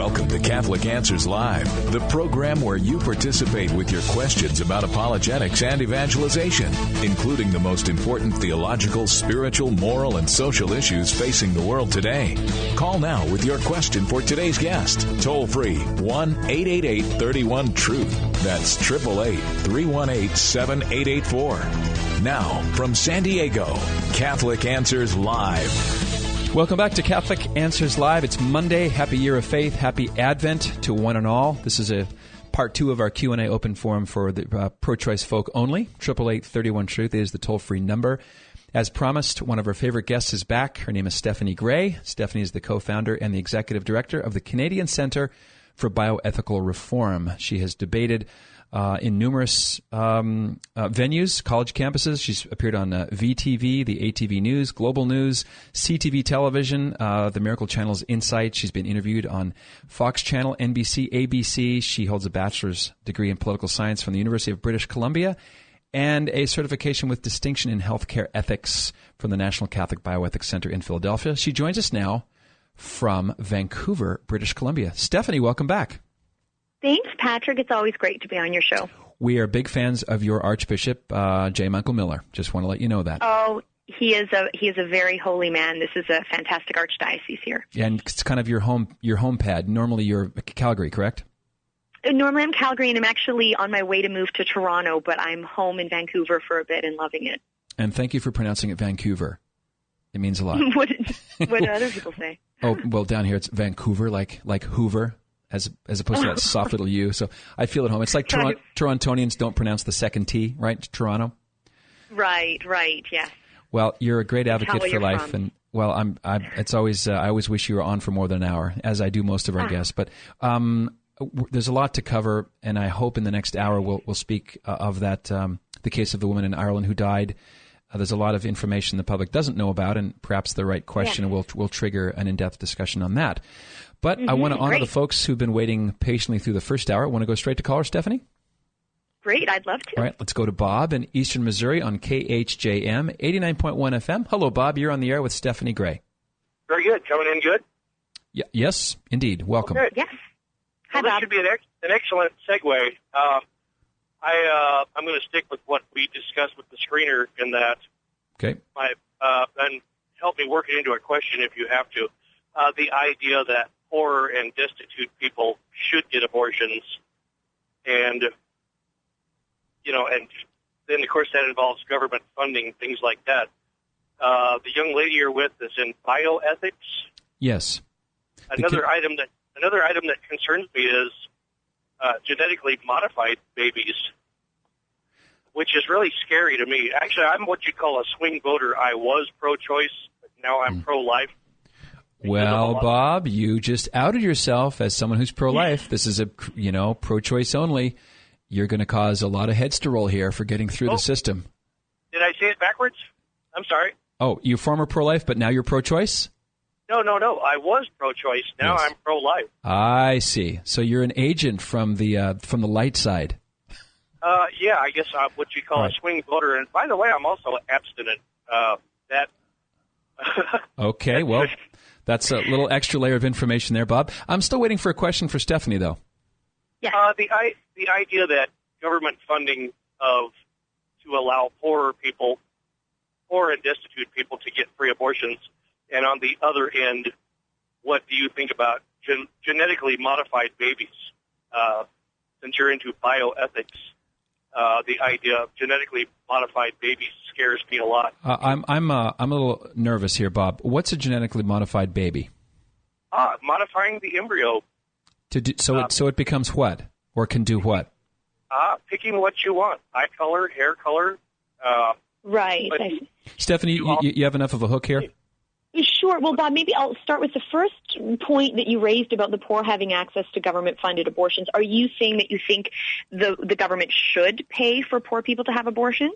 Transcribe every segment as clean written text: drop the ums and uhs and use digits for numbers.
Welcome to Catholic Answers Live, the program where you participate with your questions about apologetics and evangelization, including the most important theological, spiritual, moral, and social issues facing the world today. Call now with your question for today's guest. Toll free 1-888-31-TRUTH. That's 888-318-7884. Now, from San Diego, Catholic Answers Live. Welcome back to Catholic Answers Live. It's Monday. Happy Year of Faith. Happy Advent to one and all. This is a part 2 of our Q&A open forum for the pro-choice folk only. 888-31-TRUTH is the toll-free number. As promised, one of our favorite guests is back. Her name is Stephanie Gray. Stephanie is the co-founder and the executive director of the Canadian Centre for Bioethical Reform. She has debated in numerous venues, college campuses. She's appeared on VTV, the ATV News, Global News, CTV Television, the Miracle Channel's Insight. She's been interviewed on Fox Channel, NBC, ABC. She holds a bachelor's degree in political science from the University of British Columbia and a certification with distinction in healthcare ethics from the National Catholic Bioethics Center in Philadelphia. She joins us now from Vancouver, British Columbia. Stephanie, welcome back. Thanks, Patrick. It's always great to be on your show. We are big fans of your Archbishop, J. Michael Miller. Just want to let you know that. Oh, he is a very holy man. This is a fantastic archdiocese here. And it's kind of your home pad. Normally you're Calgary, correct? Normally I'm Calgary, and I'm actually on my way to move to Toronto, but I'm home in Vancouver for a bit and loving it. And thank you for pronouncing it Vancouver. It means a lot. What do other people say? Oh, well, down here it's Vancouver, like Hoover. As opposed to that soft little U. So I feel at home. It's like Torontonians don't pronounce the second T, right? Toronto. Right, yes. Well, you're a great advocate for life, and well, it's always I always wish you were on for more than an hour, as I do most of our guests. But there's a lot to cover, and I hope in the next hour we'll speak of that the case of the woman in Ireland who died. There's a lot of information the public doesn't know about, and perhaps the right question will trigger an in-depth discussion on that. But I want to honor the folks who've been waiting patiently through the first hour. Want to go straight to caller, Stephanie? Great, I'd love to. All right, let's go to Bob in Eastern Missouri on KHJM 89.1 FM. Hello, Bob. You're on the air with Stephanie Gray. Very good. Coming in good? Yes, indeed. Welcome. Okay. Yes. Hi, well, this Bob. should be an excellent segue. I'm going to stick with what we discussed with the screener in that. Okay. And help me work it into a question if you have to. The idea that poor and destitute people should get abortions, and then of course that involves government funding, things like that. The young lady you're with is in bioethics. Yes. Another item that concerns me is genetically modified babies, which is really scary to me. Actually, I'm what you'd call a swing voter. I was pro-choice, but now I'm pro-life. Well, Bob, you just outed yourself as someone who's pro-life. This is pro-choice only. You're going to cause a lot of heads to roll here for getting through the system. Did I say it backwards? I'm sorry. Oh, you're former pro-life, but now you're pro-choice? No. I was pro-choice. Now Yes. I'm pro-life. I see. So you're an agent from the light side. Yeah, I guess I'm what you call a swing voter. And by the way, I'm also abstinent. Okay, well, that's a little extra layer of information there, Bob. I'm still waiting for a question for Stephanie, though. Yeah. The idea that government funding to allow poor and destitute people to get free abortions, and on the other end, what do you think about genetically modified babies? Since you're into bioethics, the idea of genetically modified babies scares me a lot. I'm a little nervous here, Bob. What's a genetically modified baby? Modifying the embryo. So it becomes what, or can do what? Picking what you want: eye color, hair color. Right. Stephanie, you have enough of a hook here? Sure. Well, Bob, maybe I'll start with the first point that you raised about the poor having access to government-funded abortions. Are you saying that you think the government should pay for poor people to have abortions?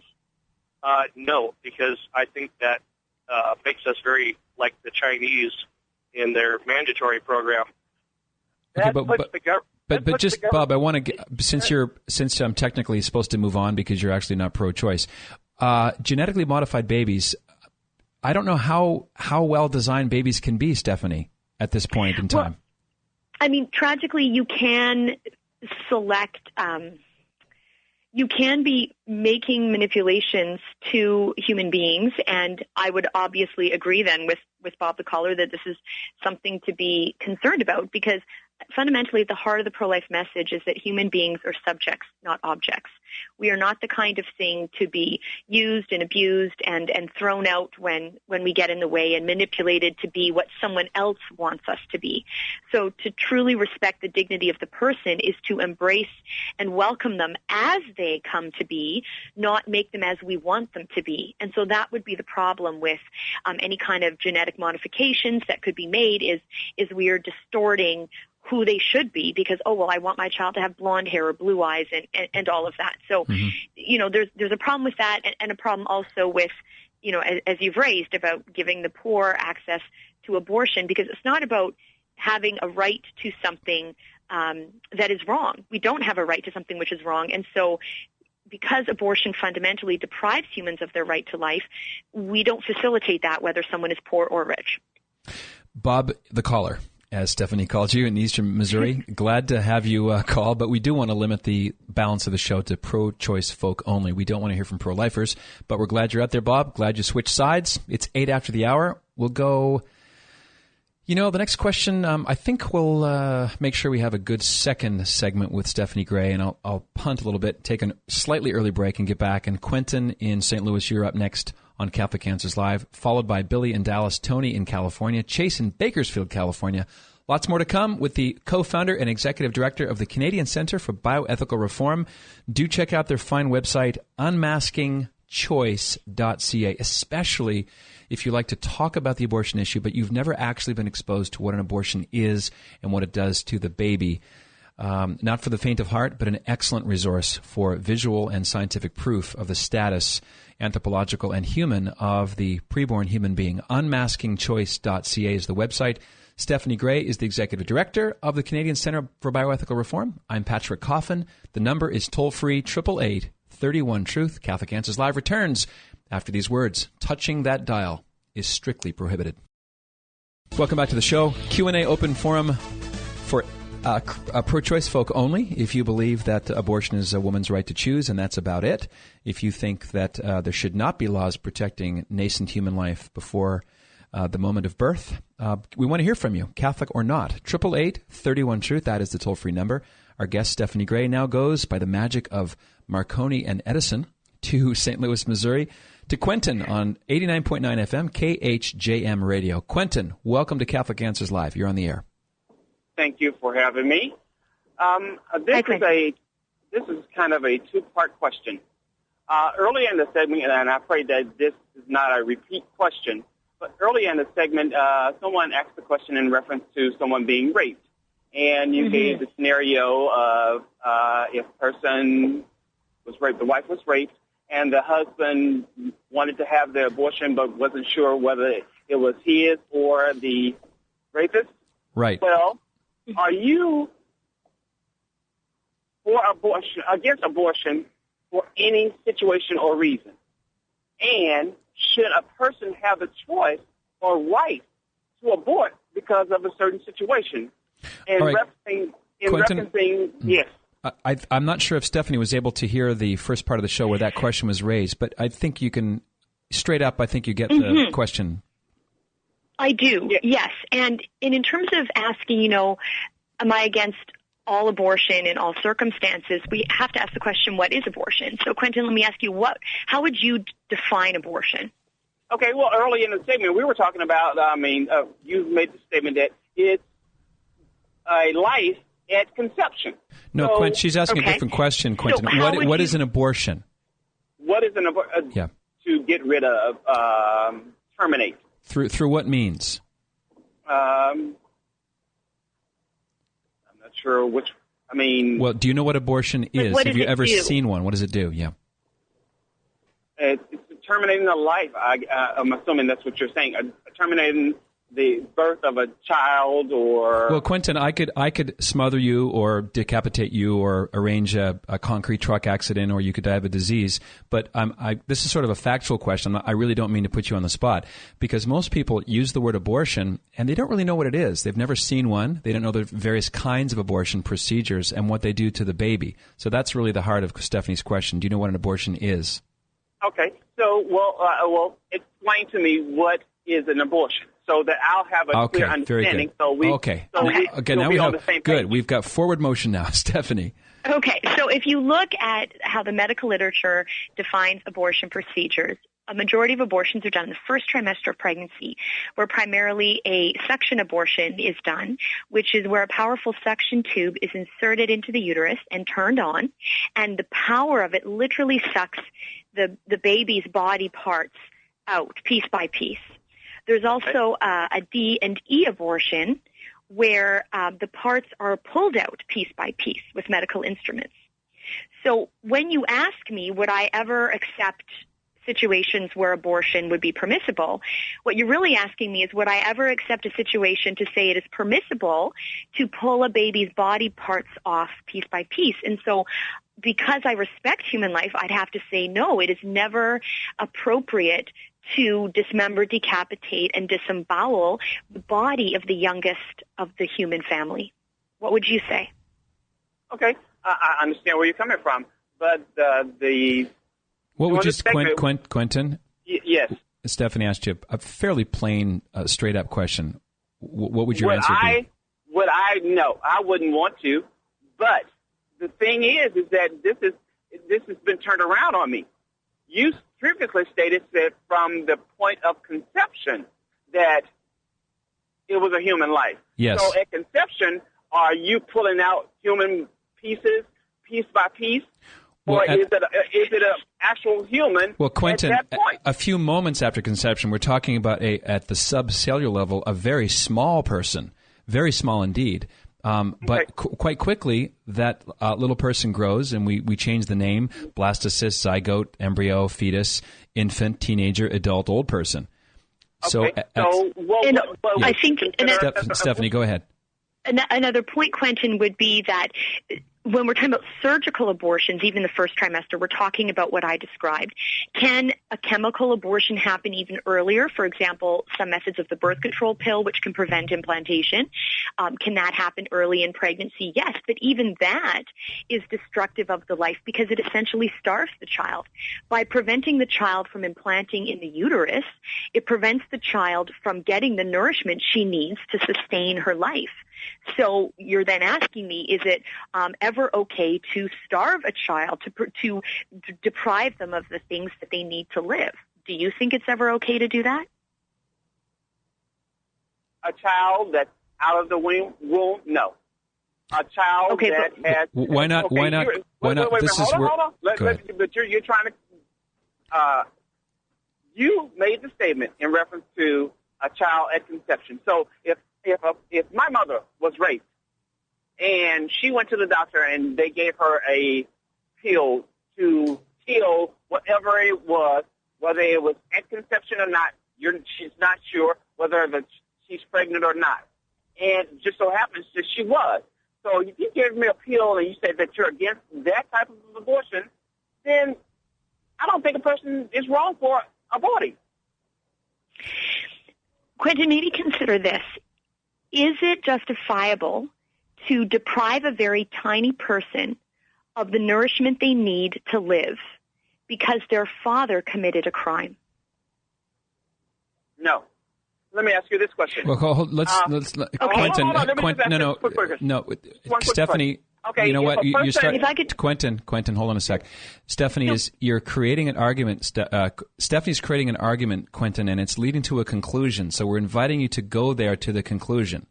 No, because I think that makes us very like the Chinese in their mandatory program. Okay, but just Bob, I want to get, since I'm technically supposed to move on because you're actually not pro-choice. Genetically modified babies. I don't know how well designed babies can be, Stephanie, at this point in time. I mean, tragically, you can select, you can be making manipulations to human beings, and I would obviously agree then with Bob the caller that this is something to be concerned about, because fundamentally at the heart of the pro-life message is that human beings are subjects, not objects. We are not the kind of thing to be used and abused and thrown out when we get in the way and manipulated to be what someone else wants us to be. So to truly respect the dignity of the person is to embrace and welcome them as they come to be, not make them as we want them to be. And so that would be the problem with any kind of genetic modifications that could be made is we are distorting who they should be because, oh, well, I want my child to have blonde hair or blue eyes and all of that. So, you know, there's a problem with that and a problem also with, you know, as you've raised about giving the poor access to abortion, because it's not about having a right to something that is wrong. We don't have a right to something which is wrong. And so because abortion fundamentally deprives humans of their right to life, we don't facilitate that whether someone is poor or rich. Bob, the caller, as Stephanie called you in eastern Missouri, glad to have you call, but we do want to limit the balance of the show to pro-choice folk only. We don't want to hear from pro-lifers, but we're glad you're out there, Bob. Glad you switched sides. It's 8 after the hour. We'll go, you know, the next question, I think we'll make sure we have a good second segment with Stephanie Gray, and I'll punt a little bit, take a slightly early break and get back. And Quentin in St. Louis, you're up next on Catholic Answers Live, followed by Billy in Dallas, Tony in California, Chase in Bakersfield, California. Lots more to come with the co-founder and executive director of the Canadian Centre for Bioethical Reform. Do check out their fine website, unmaskingchoice.ca, especially if you like to talk about the abortion issue, but you've never actually been exposed to what an abortion is and what it does to the baby. Not for the faint of heart, but an excellent resource for visual and scientific proof of the status, anthropological and human, of the preborn human being. Unmaskingchoice.ca is the website. Stephanie Gray is the executive director of the Canadian Centre for Bioethical Reform. I'm Patrick Coffin. The number is toll-free, 888-31-TRUTH. Catholic Answers Live returns after these words. Touching that dial is strictly prohibited. Welcome back to the show. Q&A open forum for pro-choice folk only. If you believe that abortion is a woman's right to choose, and that's about it. If you think that there should not be laws protecting nascent human life before the moment of birth, we want to hear from you, Catholic or not. 888-31-TRUTH, that is the toll-free number. Our guest, Stephanie Gray, now goes by the magic of Marconi and Edison to St. Louis, Missouri, to Quentin on 89.9 FM, KHJM Radio. Quentin, welcome to Catholic Answers Live. You're on the air. Thank you for having me. This is kind of a two-part question. Early in the segment, and I pray that this is not a repeat question, but early in the segment, someone asked the question in reference to someone being raped. And you gave the scenario of if a person was raped, the wife was raped, and the husband wanted to have the abortion but wasn't sure whether it was his or the rapist. Right. Well, are you for abortion, against abortion for any situation or reason? And should a person have the choice or right to abort because of a certain situation? And right. referencing, yes. I'm not sure if Stephanie was able to hear the first part of the show where that question was raised, but I think you can, straight up, I think you get the question. I do, yes. And in terms of asking, you know, am I against all abortion in all circumstances, we have to ask the question, what is abortion? So, Quentin, let me ask you, how would you define abortion? Okay, well, early in the segment, we were talking about, you made the statement that it's a life at conception. No, so, Quentin, she's asking a different question, Quentin. So what is an abortion? What is an abortion? Yeah. To get rid of, terminate. Through what means? I'm not sure which, Well, do you know what abortion is? Have you ever seen one? What does it do? Yeah. It's terminating a life. I'm assuming that's what you're saying. Terminating the birth of a child or... Well, Quentin, I could smother you or decapitate you or arrange a concrete truck accident, or you could die of a disease. But this is sort of a factual question. I really don't mean to put you on the spot, because most people use the word abortion and they don't really know what it is. They've never seen one. They don't know the various kinds of abortion procedures and what they do to the baby. So that's really the heart of Stephanie's question. Do you know what an abortion is? Okay. So, well, explain to me what is an abortion, so that I'll have a clear understanding. Very good. Now we have good. We've got forward motion now, Stephanie. Okay, so if you look at how the medical literature defines abortion procedures, a majority of abortions are done in the first trimester of pregnancy, where primarily a suction abortion is done, which is where a powerful suction tube is inserted into the uterus and turned on, and the power of it literally sucks the baby's body parts out piece by piece. There's also a D and E abortion, where the parts are pulled out piece by piece with medical instruments. So when you ask me, would I ever accept situations where abortion would be permissible, what you're really asking me is, would I ever accept a situation to say it is permissible to pull a baby's body parts off piece by piece? And so because I respect human life, I'd have to say no, it is never appropriate to dismember, decapitate, and disembowel the body of the youngest of the human family. What would you say? Okay, I understand where you're coming from, but what would you, Quentin? Yes. Stephanie asked you a fairly plain, straight-up question. What would your answer be? No, I wouldn't want to, but the thing is that this has been turned around on me. You previously stated that from the point of conception that it was a human life. Yes. So at conception, are you pulling out human pieces, piece by piece, or is it an actual human? Well, Quentin, at that point? A few moments after conception, we're talking about at the subcellular level, a very small person, very small indeed. But quite quickly, that little person grows, and we change the name: blastocyst, zygote, embryo, fetus, infant, teenager, adult, old person. Okay. I think Stephanie, go ahead. Another point, Quentin, would be that when we're talking about surgical abortions, even the first trimester, we're talking about what I described. Can a chemical abortion happen even earlier? For example, some methods of the birth control pill, which can prevent implantation. Can that happen early in pregnancy? Yes, but even that is destructive of the life because it essentially starves the child. By preventing the child from implanting in the uterus, it prevents the child from getting the nourishment she needs to sustain her life. So you're then asking me, is it ever okay to starve a child, to deprive them of the things that they need to live? Do you think it's ever okay to do that? A child that's out of the womb, no. A child that has... Why not? Okay, why not? Wait, hold on. But you're trying to... you made the statement in reference to a child at conception. So if my mother was raped and she went to the doctor and they gave her a pill to kill whatever it was, whether it was at conception or not, she's not sure whether she's pregnant or not. And just so happens that she was. So if you gave me a pill and you say that you're against that type of abortion, then I don't think a person is wrong for aborting. Quentin, maybe consider this. Is it justifiable to deprive a very tiny person of the nourishment they need to live because their father committed a crime? No. Let me ask you this question. Well, let's Quentin. No, Stephanie. Okay, you know what? You start. Quentin, hold on a sec. Stephanie, you're creating an argument. Stephanie's creating an argument, Quentin, and it's leading to a conclusion. So we're inviting you to go there to the conclusion.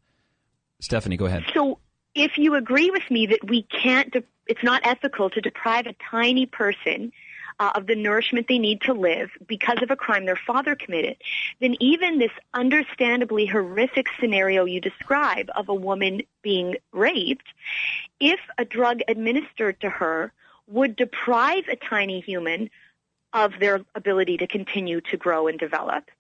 Stephanie, go ahead. So if you agree with me that we can't, it's not ethical to deprive a tiny person of the nourishment they need to live because of a crime their father committed, then even this understandably horrific scenario you describe of a woman being raped, if a drug administered to her would deprive a tiny human of their ability to continue to grow and develop,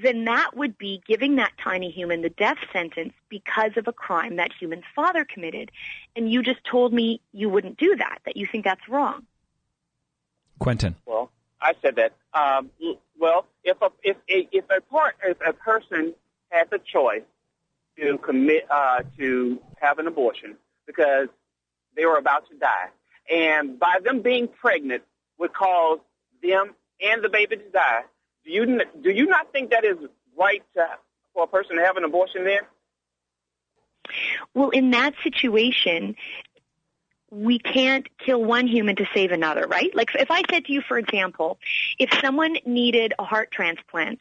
then that would be giving that tiny human the death sentence because of a crime that human's father committed. And you just told me you wouldn't do that you think that's wrong. Quentin. Well, I said that. Well, if a person has a choice to commit to have an abortion because they were about to die, and by them being pregnant would cause them and the baby to die, do you not think that is right for a person to have an abortion there? Well, in that situation, we can't kill one human to save another, right? Like if I said to you, for example, if someone needed a heart transplant,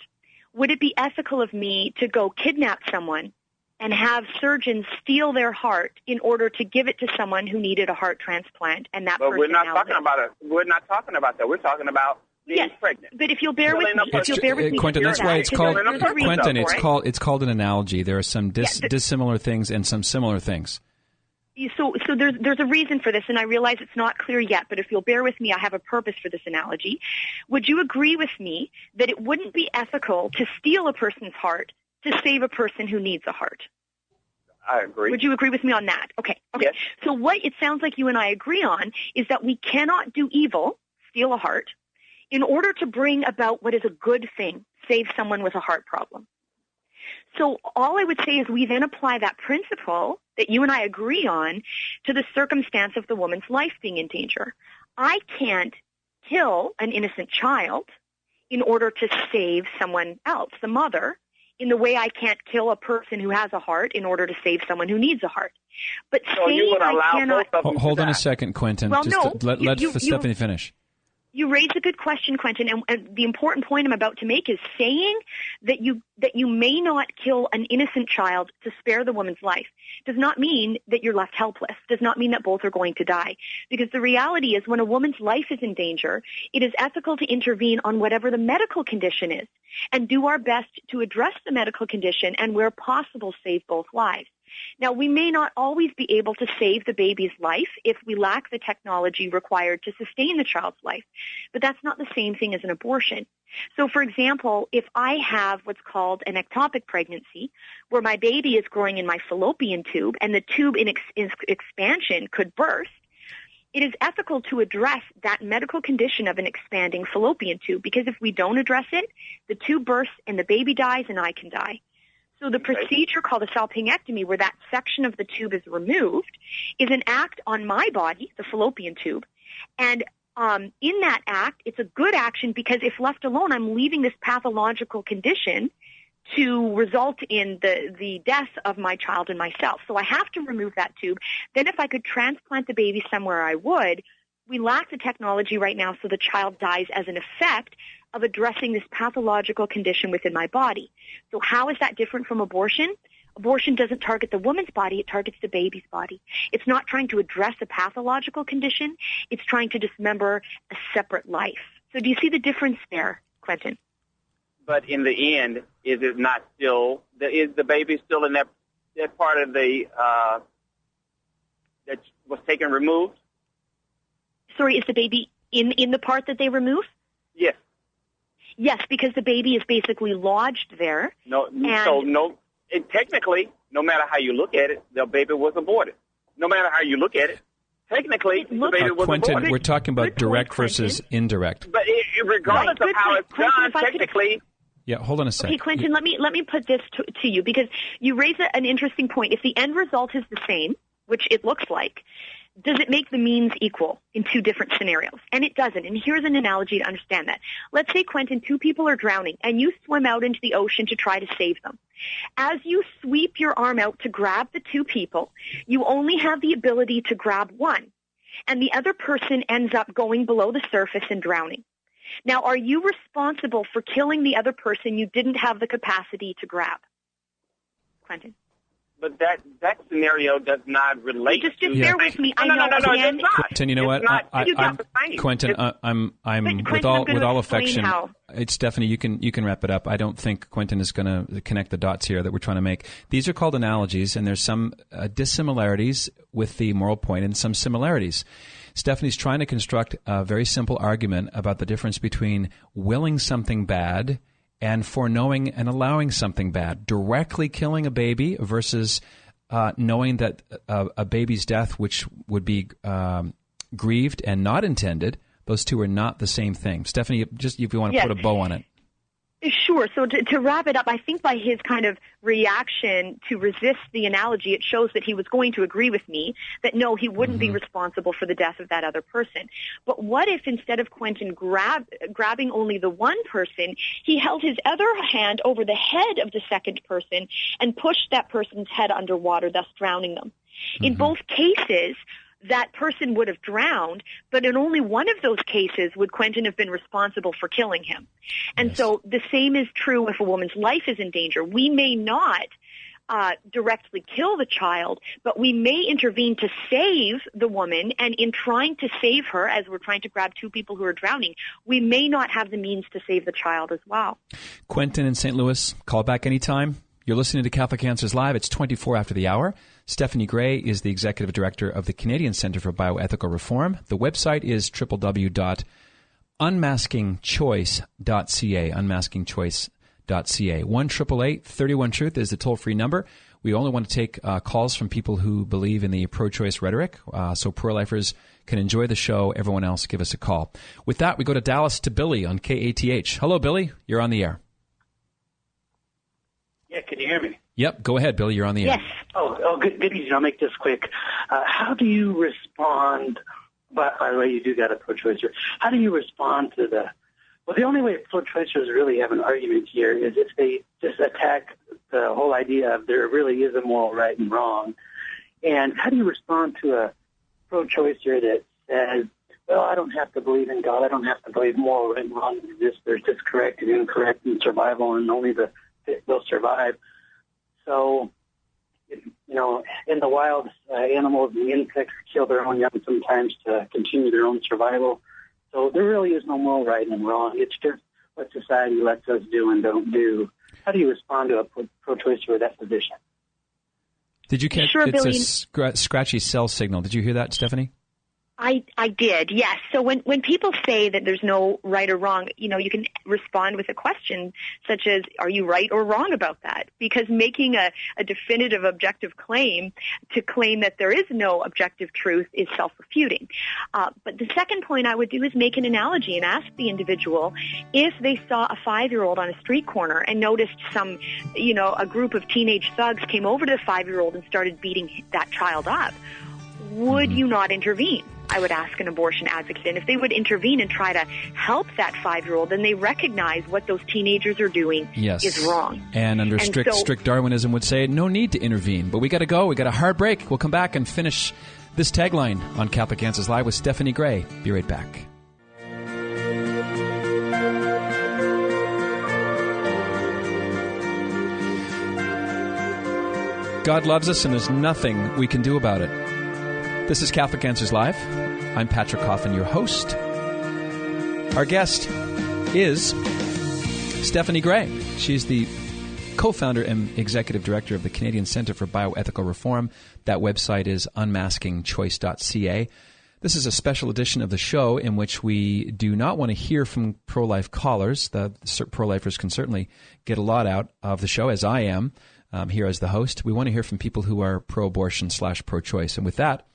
would it be ethical of me to go kidnap someone and have surgeons steal their heart in order to give it to someone who needed a heart transplant? And that but person we're not now talking lives? about it. We're not talking about that. We're talking about being pregnant. But if you'll bear with me, Quentin, that's why it's called Quentin. It's called an analogy. There are some dissimilar things and some similar things. So there's a reason for this, and I realize it's not clear yet, but if you'll bear with me, I have a purpose for this analogy. Would you agree with me that it wouldn't be ethical to steal a person's heart to save a person who needs a heart? I agree. Would you agree with me on that? Okay. Yes. So what it sounds like you and I agree on is that we cannot do evil, steal a heart, in order to bring about what is a good thing, save someone with a heart problem. So all I would say is we then apply that principle that you and I agree on to the circumstance of the woman's life being in danger. I can't kill an innocent child in order to save someone else, the mother, in the way I can't kill a person who has a heart in order to save someone who needs a heart. But so you would allow both of them Hold on a second, Quentin. Well, Let Stephanie finish. You raise a good question, Quentin, and the important point I'm about to make is saying that you may not kill an innocent child to spare the woman's life does not mean that you're left helpless, does not mean that both are going to die. Because the reality is when a woman's life is in danger, it is ethical to intervene on whatever the medical condition is and do our best to address the medical condition and where possible save both lives. Now, we may not always be able to save the baby's life if we lack the technology required to sustain the child's life, but that's not the same thing as an abortion. So, for example, if I have what's called an ectopic pregnancy, where my baby is growing in my fallopian tube and the tube in expansion could burst, it is ethical to address that medical condition of an expanding fallopian tube, because if we don't address it, the tube bursts and the baby dies and I can die. So the procedure called a salpingectomy, where that section of the tube is removed, is an act on my body, the fallopian tube. And in that act, it's a good action because if left alone, I'm leaving this pathological condition to result in the death of my child and myself. So I have to remove that tube. Then if I could transplant the baby somewhere, I would. We lack the technology right now, so the child dies as an effect of addressing this pathological condition within my body. So how is that different from abortion? Abortion doesn't target the woman's body, it targets the baby's body. It's not trying to address a pathological condition, it's trying to dismember a separate life. So do you see the difference there, Quentin? But in the end, is it not still, is the baby still in that part of the, that was taken removed? Sorry, is the baby in the part that they remove? Yes. Yes, because the baby is basically lodged there. Technically, no matter how you look at it, the baby was aborted. No matter how you look at it, technically, the baby was Quentin, aborted. we're talking about direct versus indirect. But regardless of how it's done, technically... Yeah, hold on a second. Okay, Quentin, let me put this to you, because you raise an interesting point. If the end result is the same, which it looks like, does it make the means equal in two different scenarios? And it doesn't. And here's an analogy to understand that. Let's say, Quentin, two people are drowning, and you swim out into the ocean to try to save them. As you sweep your arm out to grab the two people, you only have the ability to grab one, and the other person ends up going below the surface and drowning. Now, are you responsible for killing the other person you didn't have the capacity to grab? Quentin? But that scenario does not relate just bear with me. I know. No, it does not. Quentin, you know what? Quentin, I'm with all affection. It's Stephanie. You can wrap it up. I don't think Quentin is going to connect the dots here that we're trying to make. These are called analogies, and there's some dissimilarities with the moral point and some similarities. Stephanie's trying to construct a very simple argument about the difference between willing something bad and foreknowing and allowing something bad. Directly killing a baby versus knowing that a baby's death, which would be grieved and not intended, those two are not the same thing. Stephanie, just if you want to put a bow on it. Sure. So to wrap it up, I think by his kind of reaction to resist the analogy, it shows that he was going to agree with me that no, he wouldn't be responsible for the death of that other person. But what if instead of Quentin grabbing only the one person, he held his other hand over the head of the second person and pushed that person's head underwater, thus drowning them? In both cases, that person would have drowned, but in only one of those cases would Quentin have been responsible for killing him. And so the same is true if a woman's life is in danger. We may not directly kill the child, but we may intervene to save the woman, and in trying to save her, as we're trying to grab two people who are drowning, we may not have the means to save the child as well. Quentin in St. Louis, call back anytime. You're listening to Catholic Answers Live. It's 24 after the hour. Stephanie Gray is the Executive Director of the Canadian Centre for Bioethical Reform. The website is www.unmaskingchoice.ca, unmaskingchoice.ca. 1-888-31-TRUTH is the toll-free number. We only want to take calls from people who believe in the pro-choice rhetoric, so pro-lifers can enjoy the show. Everyone else, give us a call. With that, we go to Dallas to Billy on KATH. Hello, Billy. You're on the air. Yeah, can you hear me? Yep, go ahead, Billy. You're on the air. Yes. Oh, good evening. I'll make this quick. How do you respond, by the way, you do got a pro-choicer, how do you respond to the only way pro-choicers really have an argument here is if they just attack the whole idea of there really is a moral right and wrong. And how do you respond to a pro-choicer that says, well, I don't have to believe in God, I don't have to believe moral right and wrong exists, there's just correct and incorrect and survival, and only the fit will survive. So, in the wild, animals and insects kill their own young sometimes to continue their own survival. So there really is no moral right and wrong. It's just what society lets us do and don't do. How do you respond to a pro-choicer with that position? Did you catch? It's a scratchy cell signal. Did you hear that, Stephanie? I did, yes. So when people say that there's no right or wrong, you can respond with a question such as, are you right or wrong about that? Because making a definitive objective claim to claim that there is no objective truth is self-refuting. But the second point I would do is make an analogy and ask the individual if they saw a 5-year-old on a street corner and noticed a group of teenage thugs came over to the 5-year-old and started beating that child up, would you not intervene? I would ask an abortion advocate. And if they would intervene and try to help that 5-year-old, then they recognize what those teenagers are doing is wrong. And under strict Darwinism would say, no need to intervene. But we got to go. We got a hard break. We'll come back and finish this tagline on Catholic Answers Live with Stephanie Gray. Be right back. God loves us, and there's nothing we can do about it. This is Catholic Answers Live. I'm Patrick Coffin, your host. Our guest is Stephanie Gray. She's the co-founder and executive director of the Canadian Centre for Bioethical Reform. That website is unmaskingchoice.ca. This is a special edition of the show in which we do not want to hear from pro-life callers. The pro-lifers can certainly get a lot out of the show, as I am here as the host. We want to hear from people who are pro-abortion / pro-choice. And with that,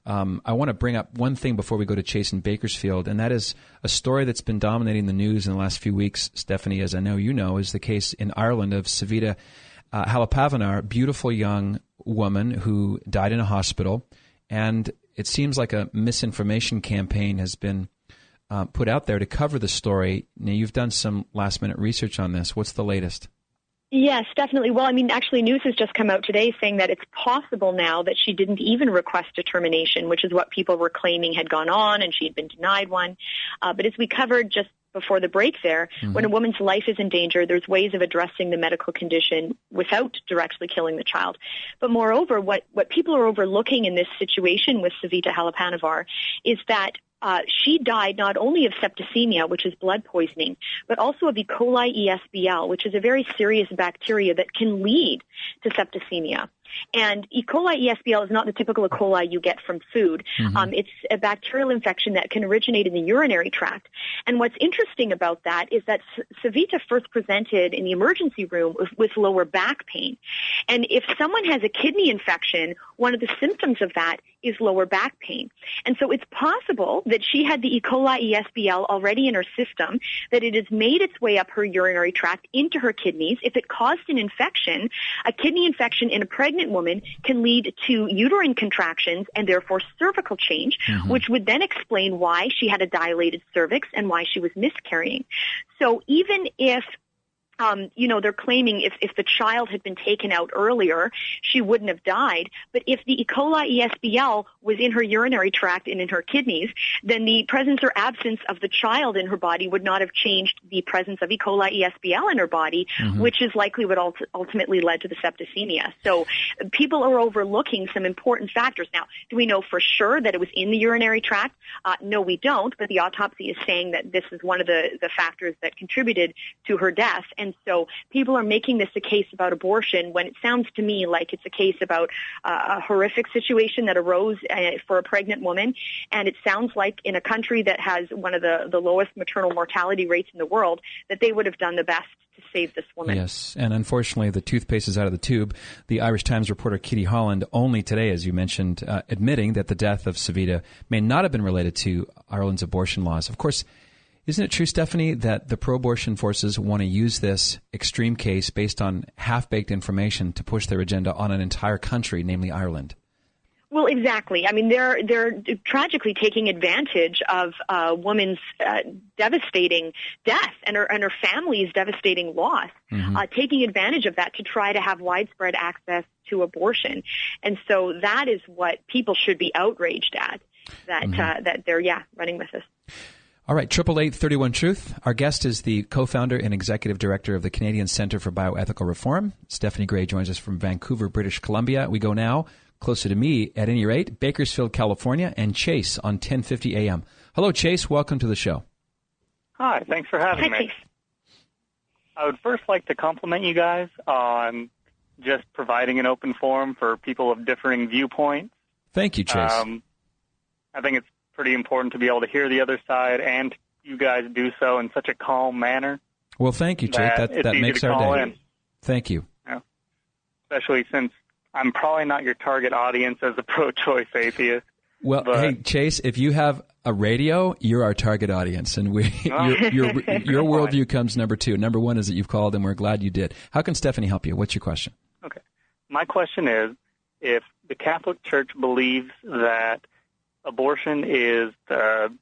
I want to bring up one thing before we go to Chase in Bakersfield, and that is a story that's been dominating the news in the last few weeks, Stephanie, as I know you know, is the case in Ireland of Savita Halapanavar, beautiful young woman who died in a hospital. And it seems like a misinformation campaign has been put out there to cover the story. Now, you've done some last-minute research on this. What's the latest? Yes, definitely. Well, actually, news has just come out today saying that it's possible now that she didn't even request a termination, which is what people were claiming had gone on, and she had been denied one. But as we covered just before the break there, when a woman's life is in danger, there's ways of addressing the medical condition without directly killing the child. But moreover, what people are overlooking in this situation with Savita Halapanavar is that she died not only of septicemia, which is blood poisoning, but also of E. coli ESBL, which is a very serious bacteria that can lead to septicemia. And E. coli ESBL is not the typical E. coli you get from food. It's a bacterial infection that can originate in the urinary tract. And what's interesting about that is that Savita first presented in the emergency room with lower back pain. And if someone has a kidney infection, one of the symptoms of that is lower back pain. And so it's possible that she had the E. coli ESBL already in her system, that it has made its way up her urinary tract into her kidneys. If it caused an infection, a kidney infection in a pregnant woman can lead to uterine contractions and therefore cervical change, which would then explain why she had a dilated cervix and why she was miscarrying. So even if they're claiming if the child had been taken out earlier, she wouldn't have died. But if the E. coli ESBL was in her urinary tract and in her kidneys, then the presence or absence of the child in her body would not have changed the presence of E. coli ESBL in her body, which is likely what ultimately led to the septicemia. So people are overlooking some important factors. Now, do we know for sure that it was in the urinary tract? No, we don't, but the autopsy is saying that this is one of the factors that contributed to her death. And so people are making this a case about abortion when it sounds to me like it's a case about a horrific situation that arose for a pregnant woman. And it sounds like in a country that has one of the lowest maternal mortality rates in the world, that they would have done the best to save this woman. Yes, and unfortunately the toothpaste is out of the tube. The Irish Times reporter Kitty Holland only today, as you mentioned, admitting that the death of Savita may not have been related to Ireland's abortion laws. Of course, isn't it true, Stephanie, that the pro-abortion forces want to use this extreme case based on half-baked information to push their agenda on an entire country, namely Ireland? Well, exactly. I mean, they're tragically taking advantage of a woman's devastating death and her family's devastating loss, taking advantage of that to try to have widespread access to abortion. And so that is what people should be outraged at, that they're, running with us. All right, 888-31-TRUTH. Our guest is the co-founder and executive director of the Canadian Centre for Bioethical Reform. Stephanie Gray joins us from Vancouver, British Columbia. We go now closer to me, at any rate, Bakersfield, California, and Chase on 1050 AM. Hello, Chase. Welcome to the show. Hi. Thanks for having me. Chase. I would first like to compliment you guys on just providing an open forum for people of differing viewpoints. Thank you, Chase. I think it's pretty important to be able to hear the other side, and you guys do so in such a calm manner. Well, thank you, Chase. That makes our day. Thank you. Yeah. Especially since I'm probably not your target audience as a pro-choice atheist. Well, hey, Chase, if you have a radio, you're our target audience, and your worldview comes number two. Number one is that you've called, and we're glad you did. How can Stephanie help you? What's your question? Okay. My question is, if the Catholic Church believes that abortion is the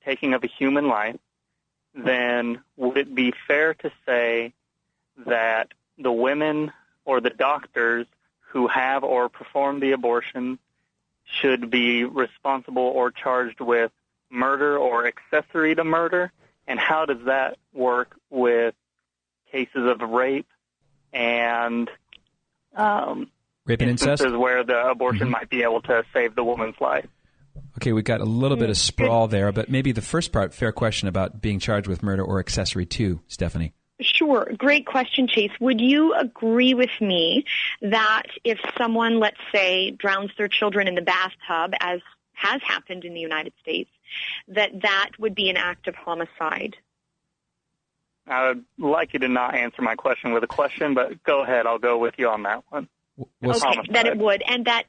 taking of a human life, then would it be fair to say that the women or the doctors who have or perform the abortion should be responsible or charged with murder or accessory to murder? And how does that work with cases of rape and incest, where the abortion might be able to save the woman's life? Okay, we got a little bit of sprawl there, but maybe the first part, fair question about being charged with murder or accessory to, Stephanie. Sure. Great question, Chase. Would you agree with me that if someone, let's say, drowns their children in the bathtub, as has happened in the United States, that would be an act of homicide? I would like you to not answer my question with a question, but go ahead. I'll go with you on that one. Okay, then it would. And that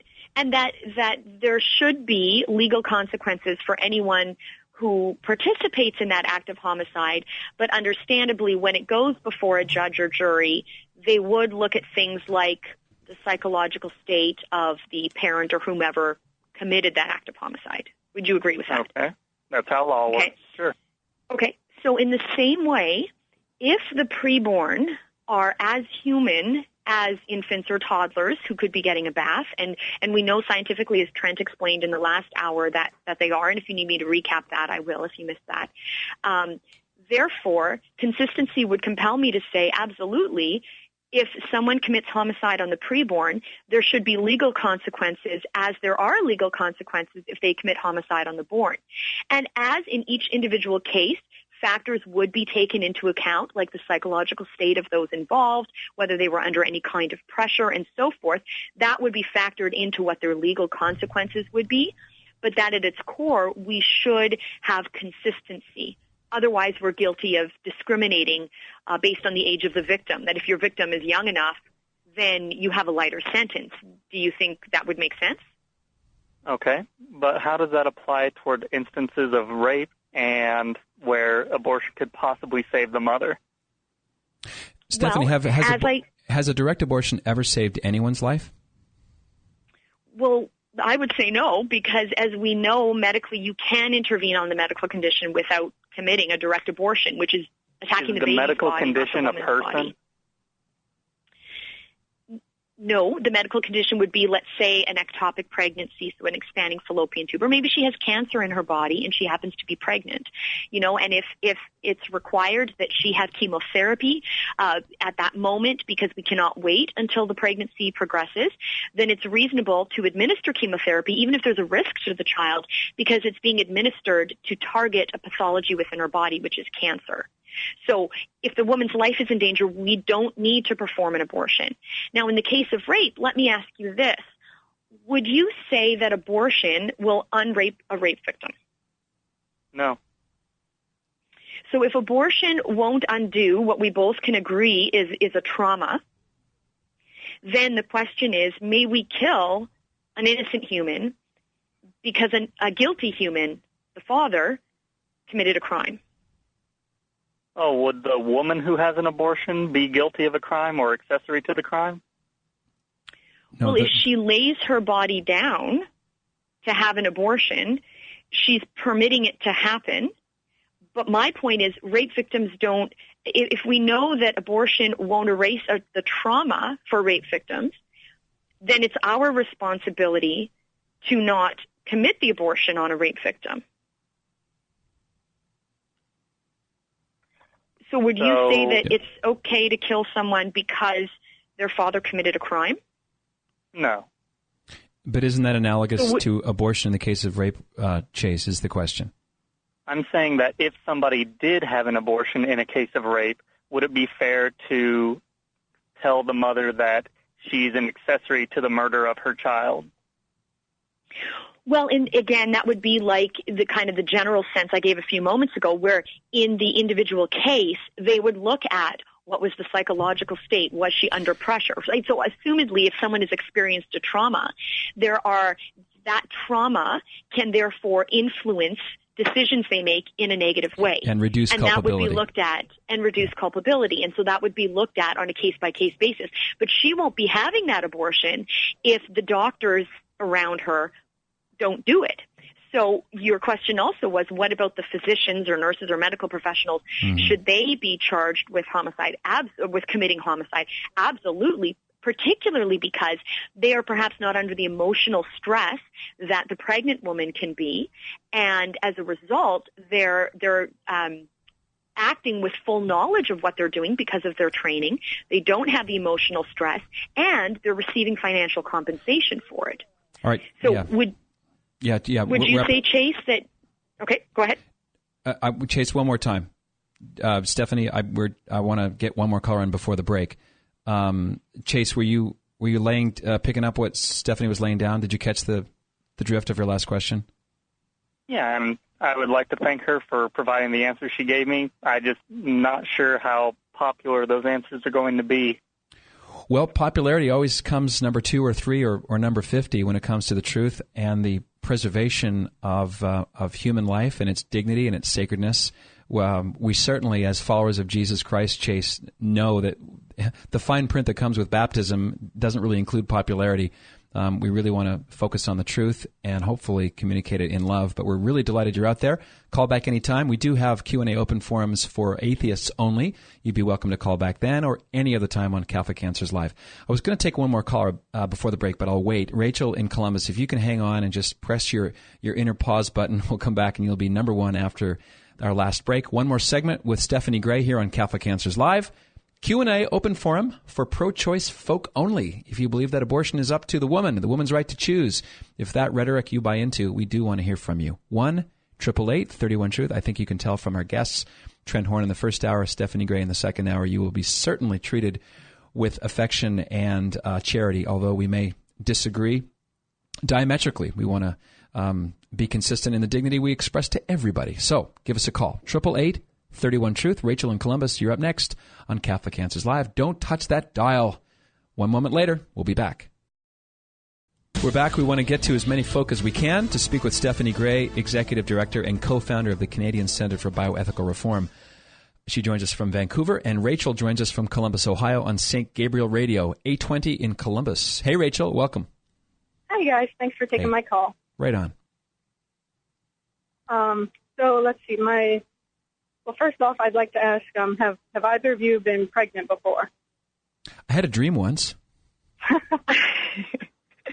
there should be legal consequences for anyone who participates in that act of homicide, but understandably, when it goes before a judge or jury, they would look at things like the psychological state of the parent or whomever committed that act of homicide. Would you agree with that? Okay. That's how law works. Sure. Okay. So in the same way, if the preborn are as human as infants or toddlers who could be getting a bath, and we know scientifically, as Trent explained in the last hour, that they are, and if you need me to recap that, I will if you missed that. Therefore, consistency would compel me to say, absolutely, if someone commits homicide on the preborn, there should be legal consequences, as there are legal consequences if they commit homicide on the born. And as in each individual case, factors would be taken into account, like the psychological state of those involved, whether they were under any kind of pressure and so forth. That would be factored into what their legal consequences would be. But that at its core, we should have consistency. Otherwise, we're guilty of discriminating based on the age of the victim, that if your victim is young enough, then you have a lighter sentence. Do you think that would make sense? Okay, but how does that apply toward instances of rape and where abortion could possibly save the mother? Stephanie, has a direct abortion ever saved anyone's life? Well, I would say no, because as we know, medically, you can intervene on the medical condition without committing a direct abortion, which is attacking the baby's medical body, condition not the a woman's person? body. No, the medical condition would be, let's say, an ectopic pregnancy, so an expanding fallopian tube, or maybe she has cancer in her body and she happens to be pregnant, and if it's required that she have chemotherapy at that moment because we cannot wait until the pregnancy progresses, then it's reasonable to administer chemotherapy, even if there's a risk to the child, because it's being administered to target a pathology within her body, which is cancer. So if the woman's life is in danger, we don't need to perform an abortion. Now, in the case of rape, let me ask you this. Would you say that abortion will unrape a rape victim? No. So if abortion won't undo what we both can agree is a trauma, then the question is, may we kill an innocent human because a guilty human, the father, committed a crime? Oh, would the woman who has an abortion be guilty of a crime or accessory to the crime? No, well, if she lays her body down to have an abortion, she's permitting it to happen. But my point is, rape victims don't, if we know that abortion won't erase the trauma for rape victims, then it's our responsibility to not commit the abortion on a rape victim. So would you say that it's okay to kill someone because their father committed a crime? No. But isn't that analogous to abortion in the case of rape, Chase, is the question? I'm saying that if somebody did have an abortion in a case of rape, would it be fair to tell the mother that she's an accessory to the murder of her child? Well, again, that would be like the kind of the general sense I gave a few moments ago, where in the individual case, they would look at what was the psychological state, was she under pressure? Right? So assumedly, if someone has experienced a trauma, that trauma can therefore influence decisions they make in a negative way. And reduce culpability. And that would be looked at and reduce culpability. And so that would be looked at on a case-by-case basis. But she won't be having that abortion if the doctors around her don't do it. So your question also was, what about the physicians or nurses or medical professionals? Mm-hmm. Should they be charged with homicide, with committing homicide? Absolutely, particularly because they are perhaps not under the emotional stress that the pregnant woman can be, and as a result, they're acting with full knowledge of what they're doing because of their training. They don't have the emotional stress, and they're receiving financial compensation for it. All right. So would you say, Chase, that... Okay, go ahead. Chase, one more time. Stephanie, I want to get one more caller in before the break. Chase, were you picking up what Stephanie was laying down? Did you catch the drift of her last question? Yeah, and I would like to thank her for providing the answers she gave me. I'm just not sure how popular those answers are going to be. Well, popularity always comes number 2 or 3 or number 50 when it comes to the truth and the preservation of human life and its dignity and its sacredness. We certainly, as followers of Jesus Christ, Chase, know that the fine print that comes with baptism doesn't really include popularity. We really want to focus on the truth and hopefully communicate it in love. But we're really delighted you're out there. Call back anytime. We do have Q&A open forums for atheists only. You'd be welcome to call back then or any other time on Catholic Answers Live. I was going to take one more caller before the break, but I'll wait. Rachel in Columbus, if you can hang on and just press your inner pause button, we'll come back and you'll be number 1 after our last break. One more segment with Stephanie Gray here on Catholic Answers Live. Q&A open forum for pro-choice folk only. If you believe that abortion is up to the woman's right to choose. If that rhetoric you buy into, we do want to hear from you. 1 888-31-TRUTH. I think you can tell from our guests, Trent Horn in the first hour, Stephanie Gray in the second hour, you will be certainly treated with affection and charity, although we may disagree diametrically. We want to be consistent in the dignity we express to everybody. So give us a call, 888-31-TRUTH. Rachel in Columbus, you're up next on Catholic Answers Live. Don't touch that dial. 1 moment later, we'll be back. We're back. We want to get to as many folk as we can to speak with Stephanie Gray, Executive Director and co-founder of the Canadian Centre for Bioethical Reform. She joins us from Vancouver, and Rachel joins us from Columbus, Ohio on St. Gabriel Radio, 820 in Columbus. Hey, Rachel, welcome. Hi, guys. Thanks for taking my call. Right on. So let's see. Well, first off, I'd like to ask, have either of you been pregnant before? I had a dream once.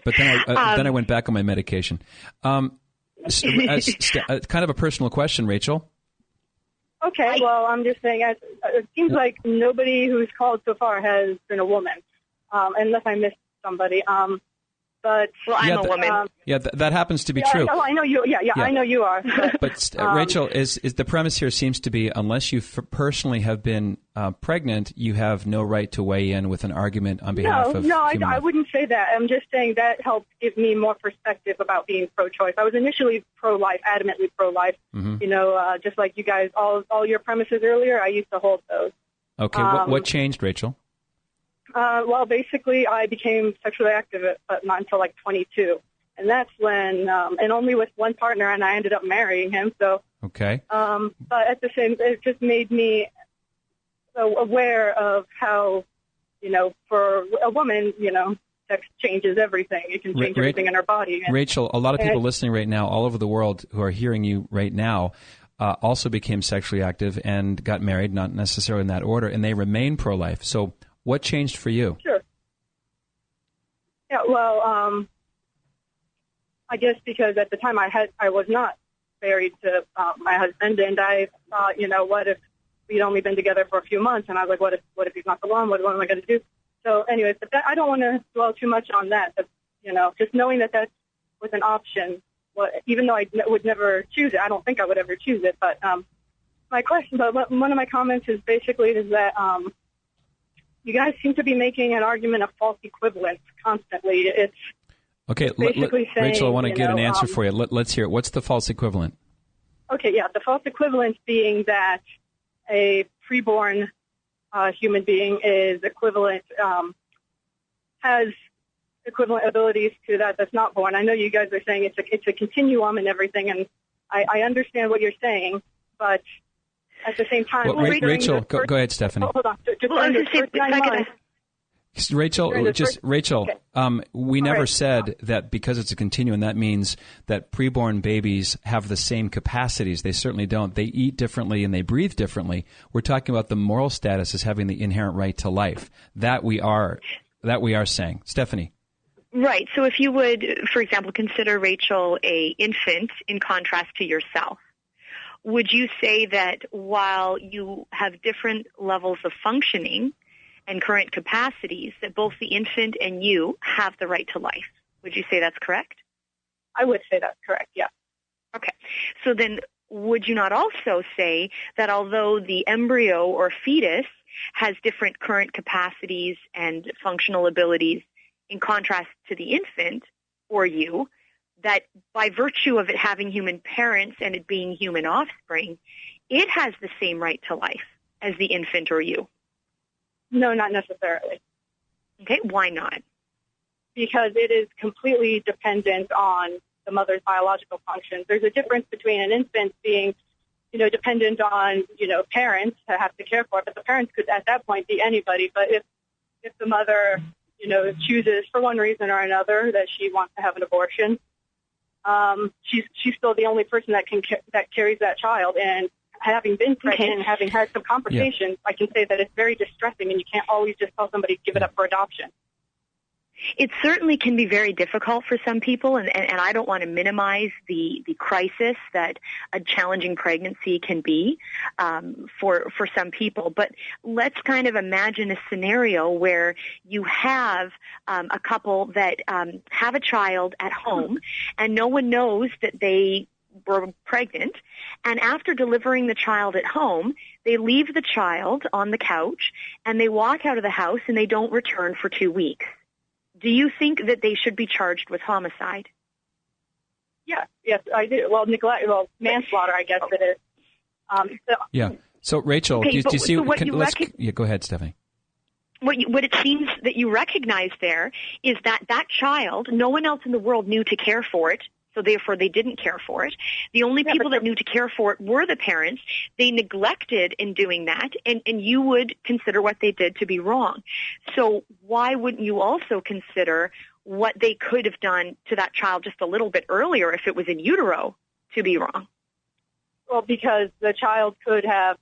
But then I went back on my medication. Kind of a personal question, Rachel. Okay, well, I'm just saying, it seems like nobody who's called so far has been a woman, unless I missed somebody. But I'm a woman. That happens to be true. I know you. Yeah, I know you are. But Rachel, is the premise here seems to be, unless you personally have been pregnant, you have no right to weigh in with an argument on behalf of. No, I wouldn't say that. I'm just saying that helps give me more perspective about being pro-choice. I was initially pro-life, adamantly pro-life. Mm-hmm. You know, just like you guys, all your premises earlier, I used to hold those. Okay, what changed, Rachel? Well, basically, I became sexually active, but not until like 22. And that's when, and only with one partner, and I ended up marrying him. So, okay. But at the same, it just made me so aware of how, for a woman, sex changes everything. It can change everything in her body. And, Rachel, a lot of people listening right now, all over the world, who are hearing you right now, also became sexually active and got married, not necessarily in that order, and they remain pro-life. So, what changed for you? Sure. Yeah, well, I guess because at the time I was not married to my husband, and I thought, what if we'd only been together for a few months? And I was like, what if he's not the one? What am I going to do? So, anyways, but I don't want to dwell too much on that. But, just knowing that was an option. Even though I would never choose it, I don't think I would ever choose it. But one of my comments is basically that. You guys seem to be making an argument of false equivalence constantly. It's okay. Basically saying, Rachel, I want to get an answer for you. Let's hear it. What's the false equivalent? Okay, yeah, the false equivalence being that a preborn human being is equivalent, has equivalent abilities to that's not born. I know you guys are saying it's a continuum and everything, and I understand what you're saying, but at the same time, Rachel, go ahead, Stephanie. Hold on. Rachel, we never said that because it's a continuum, that means that preborn babies have the same capacities. They certainly don't. They eat differently and they breathe differently. We're talking about the moral status as having the inherent right to life. That we are saying. Stephanie. Right. So if you would, for example, consider Rachel a infant in contrast to yourself, would you say that while you have different levels of functioning and current capacities, that both the infant and you have the right to life? Would you say that's correct? I would say that's correct, yeah. Okay. So then would you not also say that although the embryo or fetus has different current capacities and functional abilities in contrast to the infant or you, that by virtue of it having human parents and it being human offspring, it has the same right to life as the infant or you? No, not necessarily. Okay, why not? Because it is completely dependent on the mother's biological functions. There's a difference between an infant being, dependent on, parents to have to care for it, but the parents could at that point be anybody. But if the mother, chooses for one reason or another that she wants to have an abortion, she's still the only person that carries that child. And having been pregnant and having had some complications, I can say that it's very distressing, and you can't always just tell somebody to give it up for adoption. It certainly can be very difficult for some people, and I don't want to minimize the crisis that a challenging pregnancy can be for some people. But let's kind of imagine a scenario where you have a couple that have a child at home, and no one knows that they were pregnant, and after delivering the child at home, they leave the child on the couch, and they walk out of the house, and they don't return for 2 weeks. Do you think that they should be charged with homicide? Yes, I do. Well, manslaughter, I guess it is. So, Rachel, okay, do you see? So go ahead, Stephanie. What it seems that you recognize there is that child, no one else in the world knew to care for it, so therefore they didn't care for it. The only people that knew to care for it were the parents. They neglected in doing that, and you would consider what they did to be wrong. So why wouldn't you also consider what they could have done to that child just a little bit earlier if it was in utero to be wrong? Well, because that child has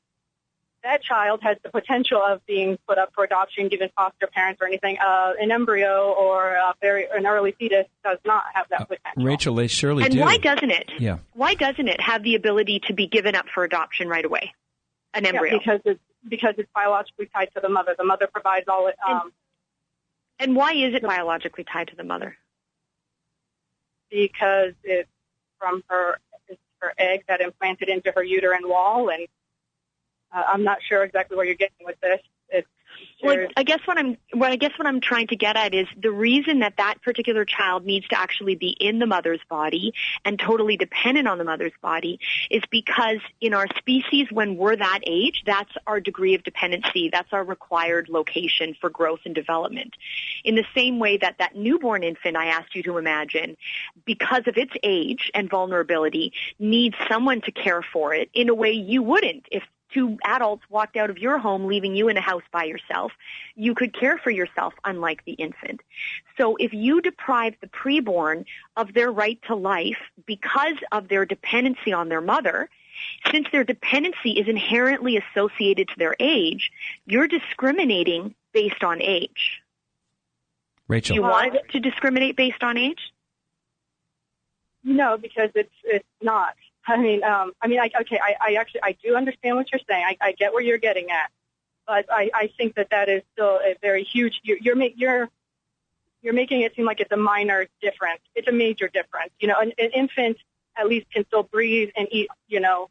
the potential of being put up for adoption, given foster parents or anything. An embryo or an early fetus does not have that potential. Rachel, they surely do. And why doesn't it? Yeah. Why doesn't it have the ability to be given up for adoption right away? An embryo. Because it's biologically tied to the mother. The mother provides all it. And why is it biologically tied to the mother? Because it's from her egg that implanted into her uterine wall, and I'm not sure exactly where you're getting with this. I guess what I'm trying to get at is the reason that particular child needs to actually be in the mother's body and totally dependent on the mother's body is because in our species, when we're that age, that's our degree of dependency. That's our required location for growth and development. In the same way that newborn infant I asked you to imagine, because of its age and vulnerability, needs someone to care for it in a way you wouldn't if 2 adults walked out of your home, leaving you in a house by yourself. You could care for yourself, unlike the infant. So if you deprive the preborn of their right to life because of their dependency on their mother, since their dependency is inherently associated to their age, you're discriminating based on age. Rachel. Do you want to discriminate based on age? No, because it's not. I do understand what you're saying. I get where you're getting at, but I think that is still a very huge. You're making it seem like it's a minor difference. It's a major difference. An infant at least can still breathe and eat. In a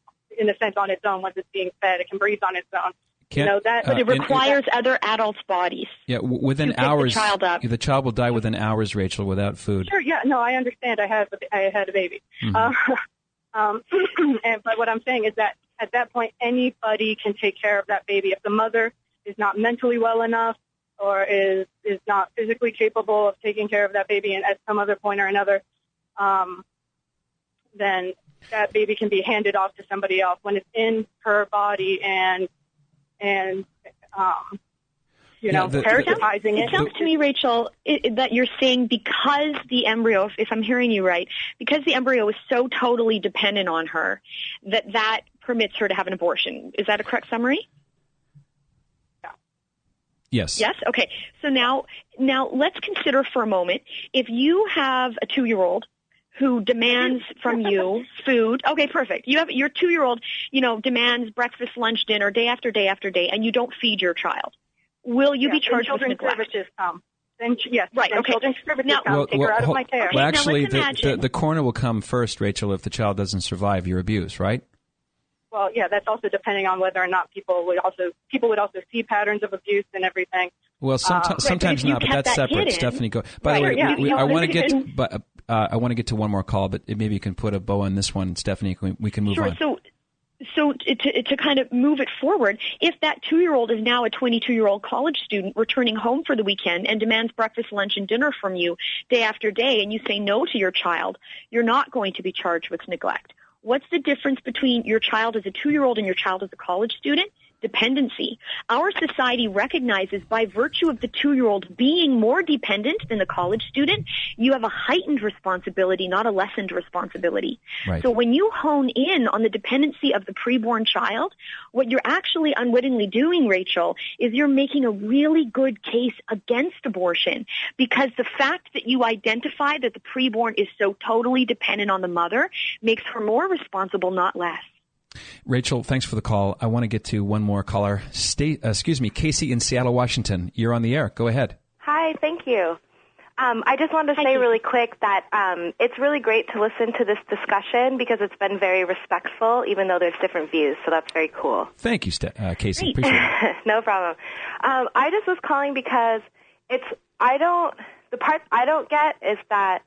sense, on its own once it's being fed, it can breathe on its own. But it requires other adults' bodies. Yeah, within hours, the child will die within hours, Rachel, without food. Sure. Yeah. No, I understand. I had a baby. Mm-hmm. But what I'm saying is that at that point, anybody can take care of that baby. If the mother is not mentally well enough or is not physically capable of taking care of that baby and at some other point or another, then that baby can be handed off to somebody else when it's in her body and parasitizing it. It sounds to me, Rachel, that you're saying because the embryo, if I'm hearing you right, because the embryo is so totally dependent on her, that permits her to have an abortion. Is that a correct summary? Yeah. Yes. Yes? Okay. So now let's consider for a moment, if you have a 2-year-old who demands from you food. Okay, perfect. You have your 2-year-old, demands breakfast, lunch, dinner, day after day after day, and you don't feed your child. Will you be charged with neglect? Services come. Then, yes. Right. Okay. Children's services come. Take her out of my care. Well, actually, the coroner will come first, Rachel, if the child doesn't survive your abuse, right? Well, yeah, that's also depending on whether or not people would also see patterns of abuse and everything. Well, sometimes not, but that's separate. Hidden. Stephanie, go. By the way, I want to get to one more call, but maybe you can put a bow on this one, Stephanie. We can move on. So to kind of move it forward, if that 2-year-old is now a 22-year-old college student returning home for the weekend and demands breakfast, lunch, and dinner from you day after day, and you say no to your child, you're not going to be charged with neglect. What's the difference between your child as a 2-year-old and your child as a college student? Dependency. Our society recognizes by virtue of the 2-year-old being more dependent than the college student, you have a heightened responsibility, not a lessened responsibility. Right. So when you hone in on the dependency of the preborn child, what you're actually unwittingly doing, Rachel, is you're making a really good case against abortion, because the fact that you identify that the preborn is so totally dependent on the mother makes her more responsible, not less. Rachel, thanks for the call. I want to get to one more caller. Casey in Seattle, Washington. You're on the air. Go ahead. Hi, thank you. I just wanted to say really quick that it's really great to listen to this discussion because it's been very respectful, even though there's different views. So that's very cool. Thank you, Casey. Appreciate it. No problem. I just was calling because the part I don't get is that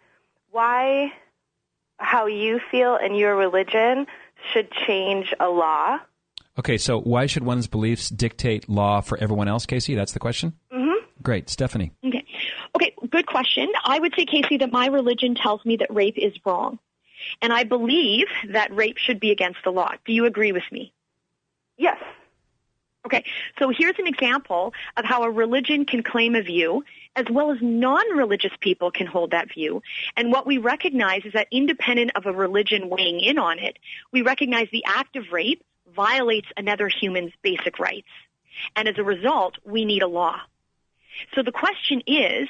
how you feel and your religion should change a law. Okay, so why should one's beliefs dictate law for everyone else, Casey? That's the question? Mm-hmm. Great. Stephanie. Okay, good question. I would say, Casey, that my religion tells me that rape is wrong. And I believe that rape should be against the law. Do you agree with me? Yes. Okay, so here's an example of how a religion can claim a view, as well as non-religious people can hold that view. And what we recognize is that independent of a religion weighing in on it, we recognize the act of rape violates another human's basic rights. And as a result, we need a law. So the question is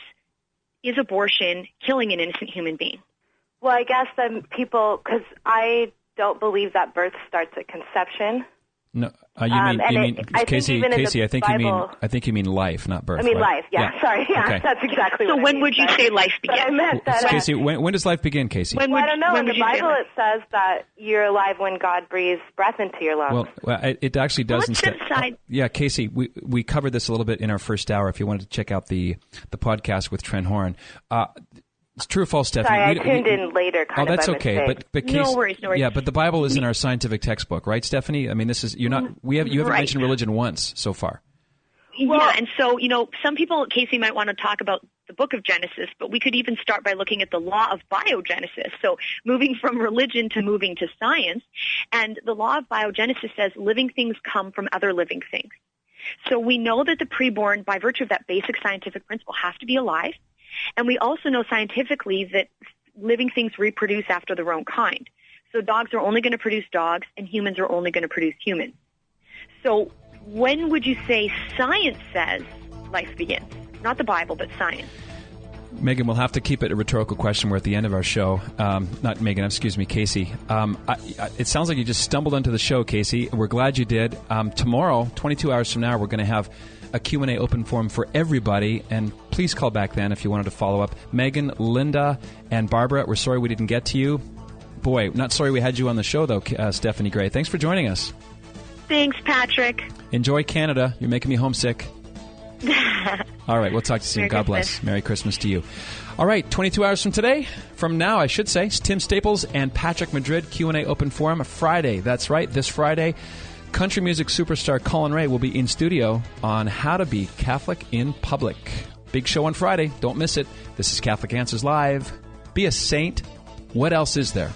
abortion killing an innocent human being? Well, I guess then because I don't believe that birth starts at conception. No, you mean Casey? I think you mean life, not birth. I mean right? life. Yeah. Sorry. Yeah, okay. That's exactly. So what when I mean. would you say life begins? I meant that. Casey, when does life begin, Casey? I don't know. In the Bible, it says that you're alive when God breathes breath into your lungs. Well, it actually does. Let's set aside. Yeah, Casey, we covered this a little bit in our first hour. If you wanted to check out the podcast with Trent Horn. It's true or false, Stephanie? Sorry, I tuned in later. That's okay. But Casey, no worries. Yeah, but the Bible is in our scientific textbook, right, Stephanie? I mean, you haven't mentioned religion once so far. Yeah, and so some people, Casey, might want to talk about the book of Genesis, but we could even start by looking at the law of biogenesis. So moving from religion to moving to science, and the law of biogenesis says living things come from other living things. So we know that the preborn, by virtue of that basic scientific principle, have to be alive. And we also know scientifically that living things reproduce after their own kind. So dogs are only going to produce dogs, and humans are only going to produce humans. So when would you say science says life begins? Not the Bible, but science. Megan, we'll have to keep it a rhetorical question. We're at the end of our show. Not Megan, excuse me, Casey. It sounds like you just stumbled into the show, Casey. We're glad you did. Tomorrow, 22 hours from now, we're going to have a Q&A open forum for everybody, and please call back then if you wanted to follow up. Megan, Linda, and Barbara, we're sorry we didn't get to you. Boy, not sorry we had you on the show, though, Stephanie Gray. Thanks for joining us. Thanks, Patrick. Enjoy Canada. You're making me homesick. All right, we'll talk to you soon. God bless. Merry Christmas to you. All right, 22 hours from now, I should say, Tim Staples and Patrick Madrid, Q&A open forum Friday. That's right, this Friday. Country music superstar Colin Ray will be in studio on how to be Catholic in public. Big show on Friday. Don't miss it. This is Catholic Answers Live. Be a saint. What else is there?